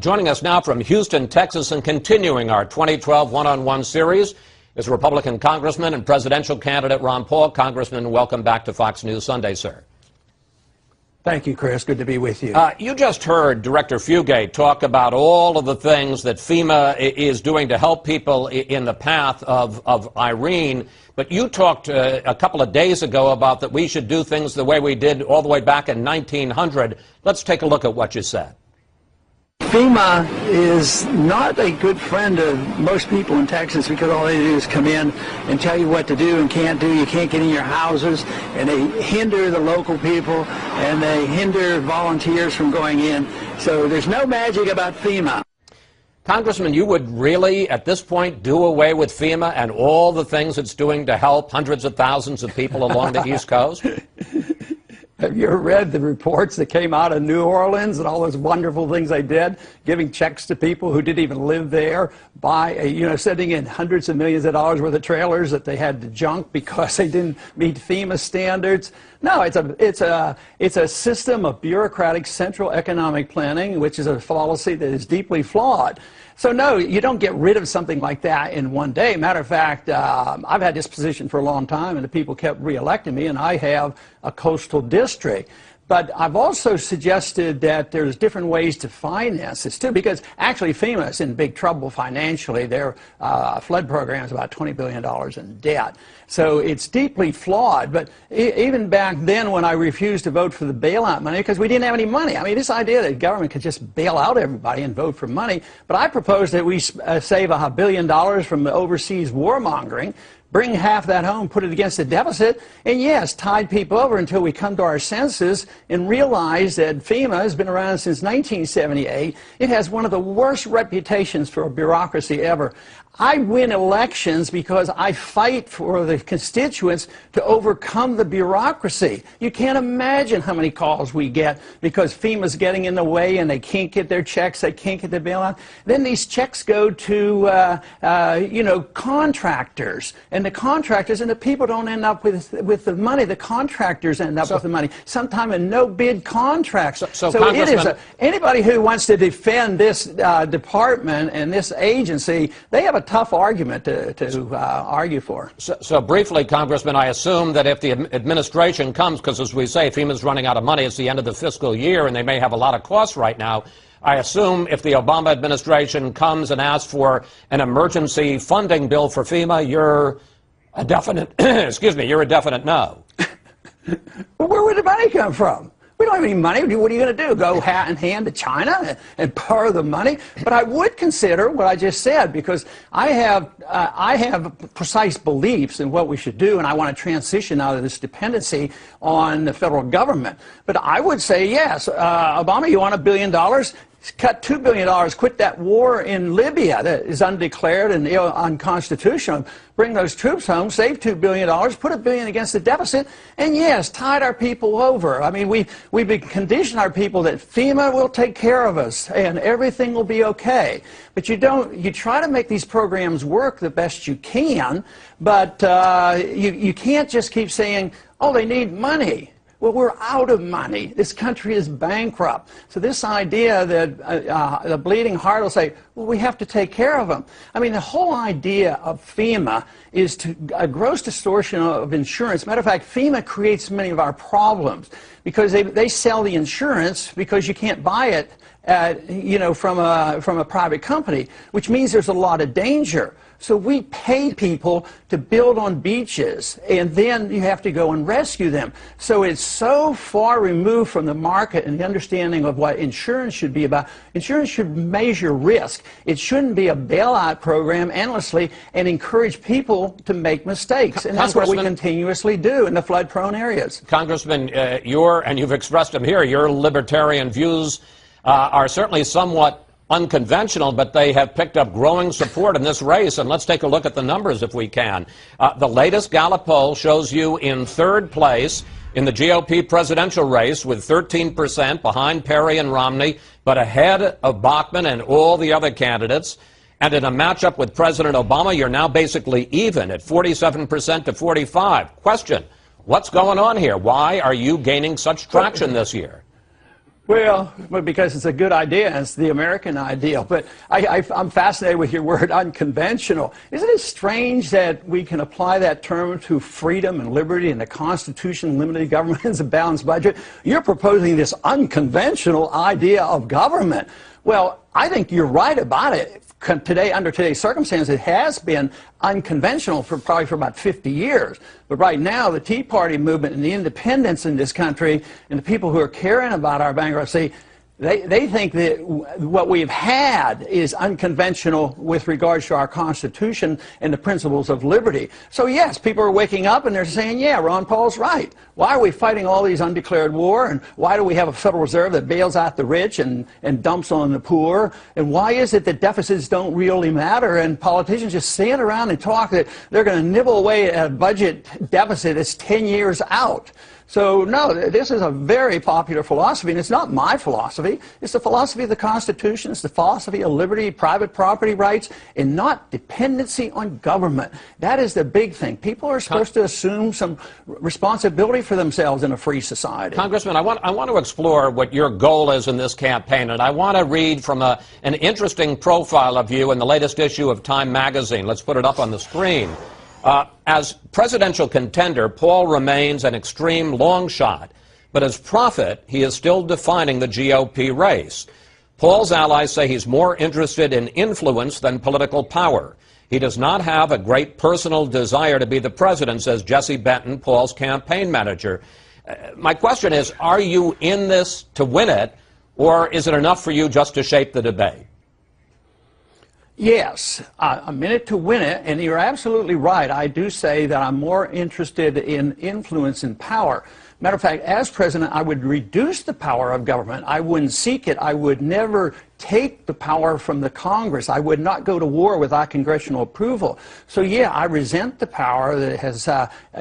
Joining us now from Houston, Texas, and continuing our 2012 one-on-one series is Republican Congressman and presidential candidate Ron Paul. Congressman, welcome back to Fox News Sunday, sir. Thank you, Chris. Good to be with you. You just heard Director Fugate talk about all of the things that FEMA is doing to help people in the path of Irene. But you talked a couple of days ago about that we should do things the way we did all the way back in 1900. Let's take a look at what you said. FEMA is not a good friend of most people in Texas because all they do is come in and tell you what to do and can't do. You can't get in your houses, and they hinder the local people, and they hinder volunteers from going in. So there's no magic about FEMA. Congressman, you would really, at this point, do away with FEMA and all the things it's doing to help hundreds of thousands of people along the East Coast? Have you ever read the reports that came out of New Orleans and all those wonderful things they did, giving checks to people who didn't even live there, sending in hundreds of millions of dollars worth of trailers that they had to junk because they didn't meet FEMA standards? No, it's a system of bureaucratic central economic planning, which is a policy that is deeply flawed. So no, you don't get rid of something like that in one day. Matter of fact, I've had this position for a long time, and the people kept reelecting me, and I have a coastal district. But I've also suggested that there's different ways to finance this, too, because actually FEMA is in big trouble financially. Their flood program is about $20 billion in debt. So it's deeply flawed. But even back then when I refused to vote for the bailout money, because we didn't have any money. I mean, this idea that government could just bail out everybody and vote for money. But I proposed that we save $1 billion from the overseas warmongering, bring half that home, put it against the deficit, and yes, tide people over until we come to our senses and realize that FEMA has been around since 1978. It has one of the worst reputations for a bureaucracy ever. I win elections because I fight for the constituents to overcome the bureaucracy. You can't imagine how many calls we get because FEMA's getting in the way and they can't get their checks, they can't get their bailout. Then these checks go to, contractors. And the contractors and the people don't end up with the money. The contractors end up with the money, sometimes in no-bid contracts. So it is anybody who wants to defend this department and this agency, they have a tough argument to argue for. So briefly, Congressman, I assume that if the administration comes, because as we say, FEMA's running out of money, it's the end of the fiscal year, and they may have a lot of costs right now. I assume if the Obama administration comes and asks for an emergency funding bill for FEMA, you're a definite, you're a definite no. Well, where would the money come from? We don't have any money. What are you going to do? Go hat in hand to China and borrow the money? But I would consider what I just said because I have precise beliefs in what we should do, and I want to transition out of this dependency on the federal government. But I would say, yes, Obama, you want $1 billion? Cut $2 billion, quit that war in Libya that is undeclared and unconstitutional. Bring those troops home, save $2 billion, put $1 billion against the deficit, and yes, tide our people over. I mean, we've conditioned our people that FEMA will take care of us and everything will be okay. But you try to make these programs work the best you can, but you can't just keep saying, oh, they need money. Well, we're out of money. This country is bankrupt. So this idea that the bleeding heart will say, well, we have to take care of them. I mean, the whole idea of FEMA is a gross distortion of insurance. Matter of fact, FEMA creates many of our problems because they sell the insurance because you can't buy it from a private company, which means there's a lot of danger. So we pay people to build on beaches, and then you have to go and rescue them. So it's so far removed from the market and the understanding of what insurance should be about. Insurance should measure risk. It shouldn't be a bailout program endlessly and encourage people to make mistakes. And that's what we continuously do in the flood-prone areas. Congressman, and you've expressed them here, your libertarian views are certainly somewhat unconventional, but they have picked up growing support in this race. And let's take a look at the numbers if we can. The latest Gallup poll shows you in third place in the GOP presidential race with 13% behind Perry and Romney, but ahead of Bachmann and all the other candidates. And in a matchup with President Obama, you're now basically even at 47% to 45%. Question, what's going on here? Why are you gaining such traction this year? Well, because it's a good idea, and it's the American ideal. But I'm fascinated with your word unconventional. Isn't it strange that we can apply that term to freedom and liberty and the Constitution, limited government, and a balanced budget? You're proposing this unconventional idea of government. Well, I think you're right about it. Today, under today's circumstances, it has been unconventional probably for about 50 years. But right now, the Tea Party movement and the independents in this country and the people who are caring about our bankruptcy, they think that what we've had is unconventional with regards to our Constitution and the principles of liberty. So yes, people are waking up and they're saying, yeah, Ron Paul's right. Why are we fighting all these undeclared war? And why do we have a Federal Reserve that bails out the rich and dumps on the poor? And why is it that deficits don't really matter and politicians just stand around and talk that they're going to nibble away at a budget deficit that's 10 years out? So, no, this is a very popular philosophy, and it's not my philosophy. It's the philosophy of the Constitution. It's the philosophy of liberty, private property rights, and not dependency on government. That is the big thing. People are supposed to assume some responsibility for themselves in a free society. Congressman, I want to explore what your goal is in this campaign, and I want to read from an interesting profile of you in the latest issue of Time magazine. Let's put it up on the screen. As presidential contender, Paul remains an extreme long shot, but as prophet, he is still defining the GOP race. Paul's allies say he's more interested in influence than political power. He does not have a great personal desire to be the president, says Jesse Benton, Paul's campaign manager. My question is, are you in this to win it, or is it enough for you just to shape the debate? Yes, I'm in it to win it, and you're absolutely right. I do say that I'm more interested in influence and power. Matter of fact, as president, I would reduce the power of government. I wouldn't seek it. I would never take the power from the Congress. I would not go to war without congressional approval. So, yeah, I resent the power that has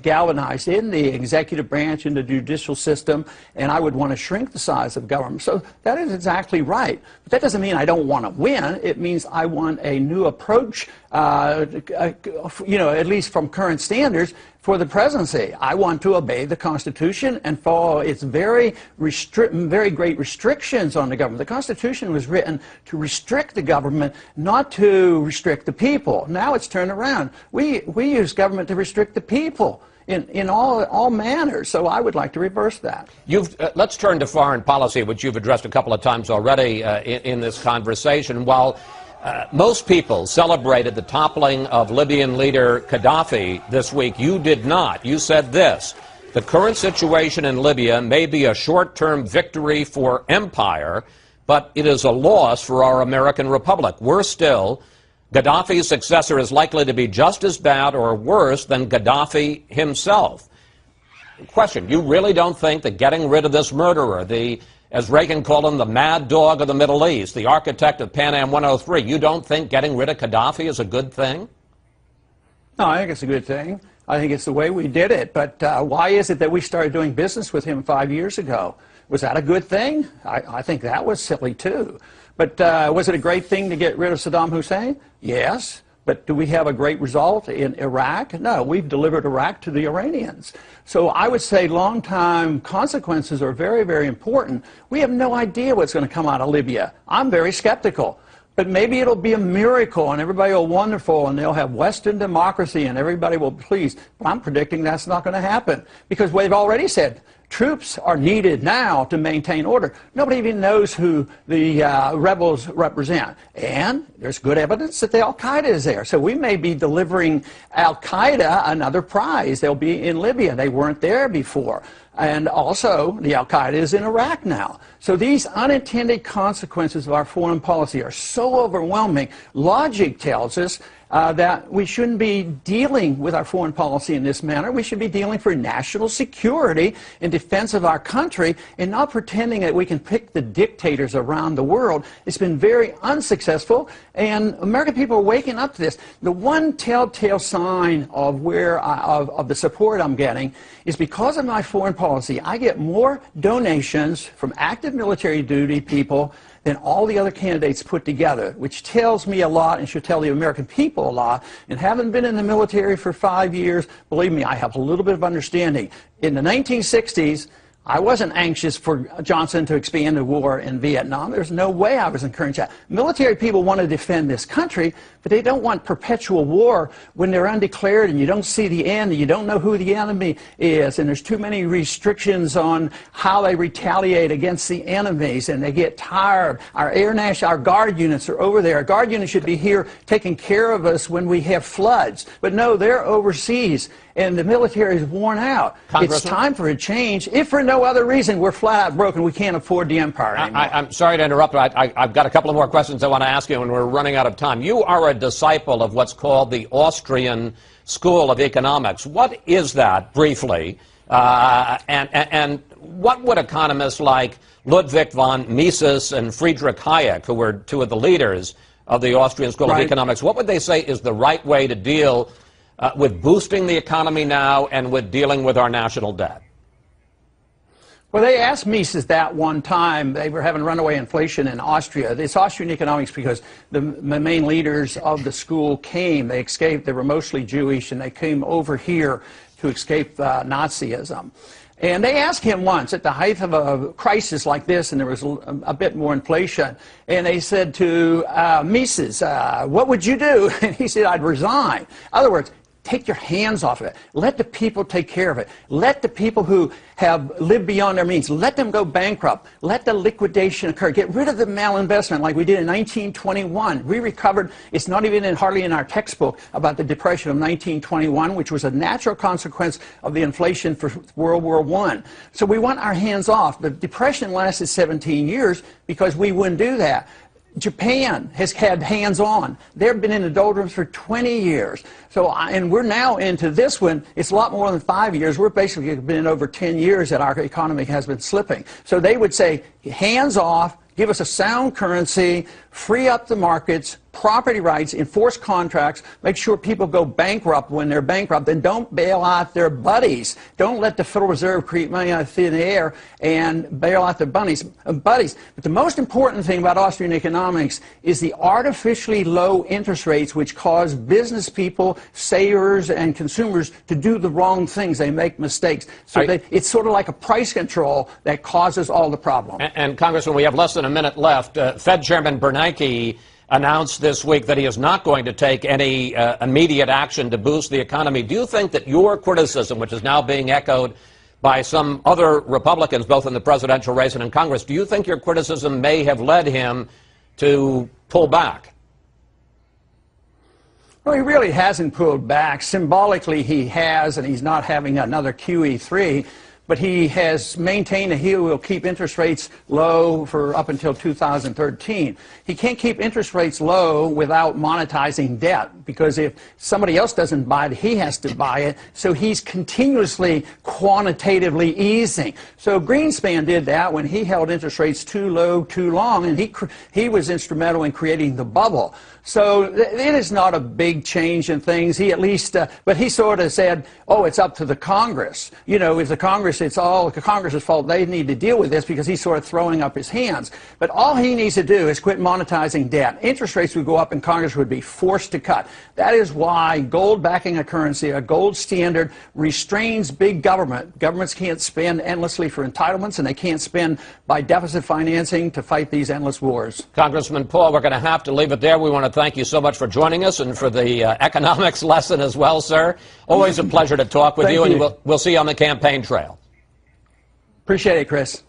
galvanized in the executive branch, in the judicial system, and I would want to shrink the size of government. So that is exactly right. But that doesn't mean I don't want to win. It means I want a new approach, at least from current standards, for the presidency. I want to obey the Constitution and follow its very great restrictions on the government. The Constitution was written to restrict the government, not to restrict the people. Now it's turned around. We use government to restrict the people in all manners. So I would like to reverse that. Let's turn to foreign policy, which you've addressed a couple of times already in this conversation. While most people celebrated the toppling of Libyan leader Gaddafi this week, you did not. You said this: the current situation in Libya may be a short-term victory for empire, but it is a loss for our American republic. Worse still, Gaddafi's successor is likely to be just as bad or worse than Gaddafi himself. Question: you really don't think that getting rid of this murderer, as Reagan called him, the mad dog of the Middle East, the architect of Pan Am 103, you don't think getting rid of Gaddafi is a good thing? No, I think it's a good thing. I think it's the way we did it. But why is it that we started doing business with him 5 years ago? Was that a good thing? I think that was silly, too. But was it a great thing to get rid of Saddam Hussein? Yes. But do we have a great result in Iraq? No, we've delivered Iraq to the Iranians. So I would say long-term consequences are very, very important. We have no idea what's going to come out of Libya. I'm very skeptical. But maybe it'll be a miracle and everybody will be wonderful and they'll have Western democracy and everybody will be pleased. But I'm predicting that's not going to happen because they've already said troops are needed now to maintain order. Nobody even knows who the rebels represent. And there's good evidence that the Al-Qaeda is there. So we may be delivering Al-Qaeda another prize. They'll be in Libya. They weren't there before. And also, the Al-Qaeda is in Iraq now. So these unintended consequences of our foreign policy are so overwhelming. Logic tells us that we shouldn't be dealing with our foreign policy in this manner. We should be dealing for national security in defense of our country and not pretending that we can pick the dictators around the world. It's been very unsuccessful, and American people are waking up to this. The one telltale sign of of the support I'm getting is because of my foreign policy, I get more donations from active military duty people than all the other candidates put together, which tells me a lot and should tell the American people a lot. And having been in the military for 5 years, believe me, I have a little bit of understanding. In the 1960s, I wasn't anxious for Johnson to expand the war in Vietnam. There's no way I was encouraging that. Military people want to defend this country, but they don't want perpetual war when they're undeclared and you don't see the end and you don't know who the enemy is, and there's too many restrictions on how they retaliate against the enemies, and they get tired. Our guard units are over there. Our guard units should be here taking care of us when we have floods, but no, they're overseas. And the military is worn out. It's time for a change. If for no other reason, we're flat out broken. We can't afford the empire anymore. I'm sorry to interrupt, but I've got a couple of more questions I want to ask you, and we're running out of time. You are a disciple of what's called the Austrian School of Economics. What is that, briefly? And what would economists like Ludwig von Mises and Friedrich Hayek, who were two of the leaders of the Austrian School of Economics, what would they say is the right way to deal with boosting the economy now and with dealing with our national debt? Well, they asked Mises that one time. They were having runaway inflation in Austria. It's Austrian economics because the main leaders of the school came. They escaped. They were mostly Jewish, and they came over here to escape Nazism. And they asked him once, at the height of a crisis like this, and there was a bit more inflation, and they said to Mises, what would you do? And he said, I'd resign. In other words, take your hands off of it. Let the people take care of it. Let the people who have lived beyond their means, let them go bankrupt. Let the liquidation occur. Get rid of the malinvestment like we did in 1921. We recovered. It's not even hardly in our textbook about the Depression of 1921, which was a natural consequence of the inflation for World War I. So we want our hands off. The Depression lasted 17 years because we wouldn't do that. Japan has had hands-on. They've been in the doldrums for 20 years. So, and we're now into this one. It's a lot more than 5 years. We're basically been over 10 years that our economy has been slipping. So they would say, hands off, give us a sound currency, free up the markets, property rights, enforce contracts, make sure people go bankrupt when they're bankrupt, and don't bail out their buddies. Don't let the Federal Reserve create money out of thin air and bail out their buddies. But the most important thing about Austrian economics is the artificially low interest rates, which cause business people, savers, and consumers to do the wrong things. They make mistakes. So it's sort of like a price control that causes all the problems. And Congressman, we have less than a minute left. Fed Chairman Bernanke announced this week that he is not going to take any immediate action to boost the economy. Do you think that your criticism, which is now being echoed by some other Republicans, both in the presidential race and in Congress, do you think your criticism may have led him to pull back? Well, he really hasn't pulled back. Symbolically, he has, and he's not having another QE3. But he has maintained that he will keep interest rates low for up until 2013. He can't keep interest rates low without monetizing debt, because if somebody else doesn't buy it, he has to buy it. So he's continuously quantitatively easing. So Greenspan did that when he held interest rates too low, too long, and he was instrumental in creating the bubble. So it is not a big change in things. He at least, but he sort of said, oh, it's up to the Congress. You know, if the Congress, it's all the Congress's fault. They need to deal with this, because he's sort of throwing up his hands. But all he needs to do is quit monetizing debt. Interest rates would go up and Congress would be forced to cut. That is why gold backing a currency, a gold standard, restrains big government. Governments can't spend endlessly for entitlements, and they can't spend by deficit financing to fight these endless wars. Congressman Paul, we're going to have to leave it there. We want to thank you so much for joining us and for the economics lesson as well, sir. Always a pleasure to talk with you, and we'll see you on the campaign trail. Appreciate it, Chris.